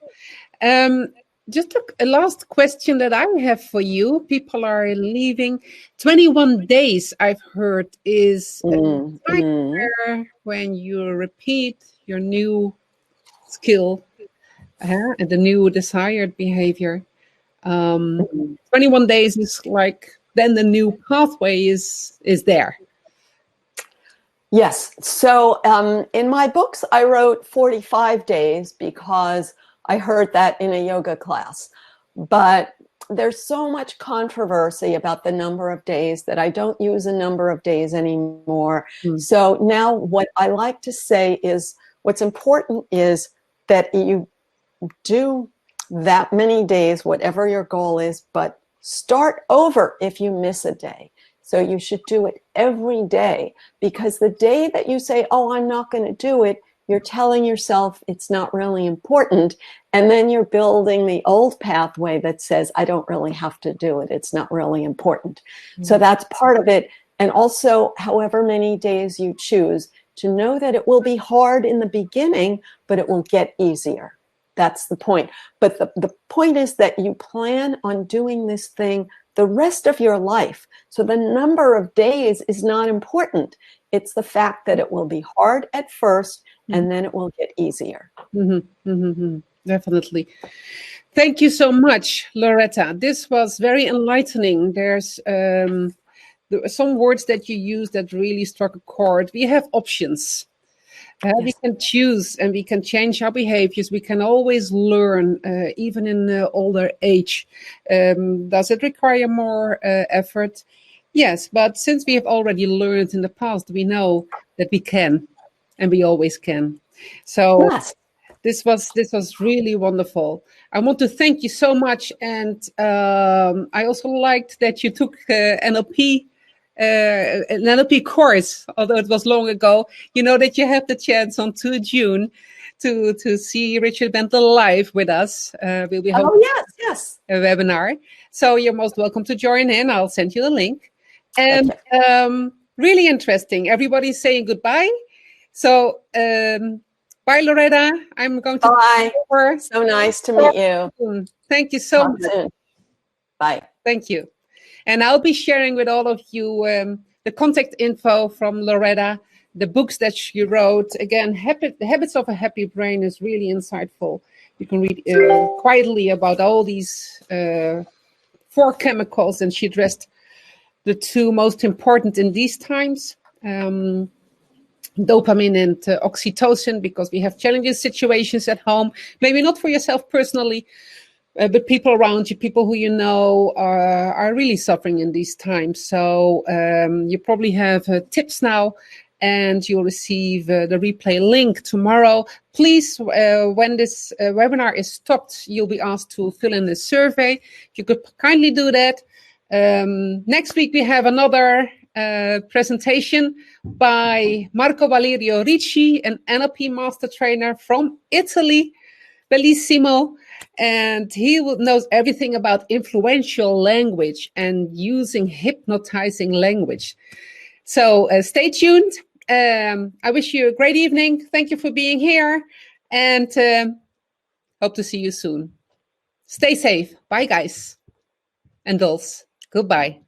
Just a last question that I have for you. People are leaving. 21 days, I've heard, is a time when you repeat your new skill and the new desired behavior. 21 days is like, then the new pathway is there. Yes. So in my books, I wrote 45 days because I heard that in a yoga class. But there's so much controversy about the number of days that I don't use a number of days anymore. So now what I like to say is what's important is that you do that many days, whatever your goal is, but start over if you miss a day. So you should do it every day, because the day that you say, oh, I'm not going to do it, you're telling yourself it's not really important. And then you're building the old pathway that says, I don't really have to do it. It's not really important. So that's part of it. And also, however many days you choose, to know that it will be hard in the beginning, but it will get easier. That's the point. But the point is that you plan on doing this thing the rest of your life. So the number of days is not important. It's the fact that it will be hard at first and then it will get easier. Definitely. Thank you so much, Loretta. This was very enlightening. There's some words that you use that really struck a chord. We have options. We can choose and we can change our behaviors. We can always learn, even in older age. Does it require more effort? Yes, but since we have already learned in the past, we know that we can, and we always can. So Yes. this was really wonderful. I want to thank you so much, and I also liked that you took an NLP course, although it was long ago. You know that you have the chance on 2 June to see Richard Bentel live with us. We'll be hosting yes. a webinar. So you're most welcome to join in. I'll send you the link. And really interesting. Everybody's saying goodbye. So bye, Loretta. I'm going to bye. over. So nice to meet you. Thank you so much. Soon. Bye. Thank you. And I'll be sharing with all of you the contact info from Loretta, the books that she wrote. Again, The Habits of a Happy Brain is really insightful. You can read quietly about all these 4 chemicals, and she addressed the 2 most important in these times. Dopamine and oxytocin, because we have challenging situations at home, maybe not for yourself personally, but people around you, people who you know are really suffering in these times. So you probably have tips now, and you'll receive the replay link tomorrow. Please, when this webinar is stopped, you'll be asked to fill in the survey. If you could kindly do that. Next week, we have another presentation by Marco Valerio Ricci, an NLP master trainer from Italy. Bellissimo. And he knows everything about influential language and using hypnotizing language. So stay tuned. I wish you a great evening. Thank you for being here, and hope to see you soon. Stay safe. Bye, guys and dolls. Goodbye.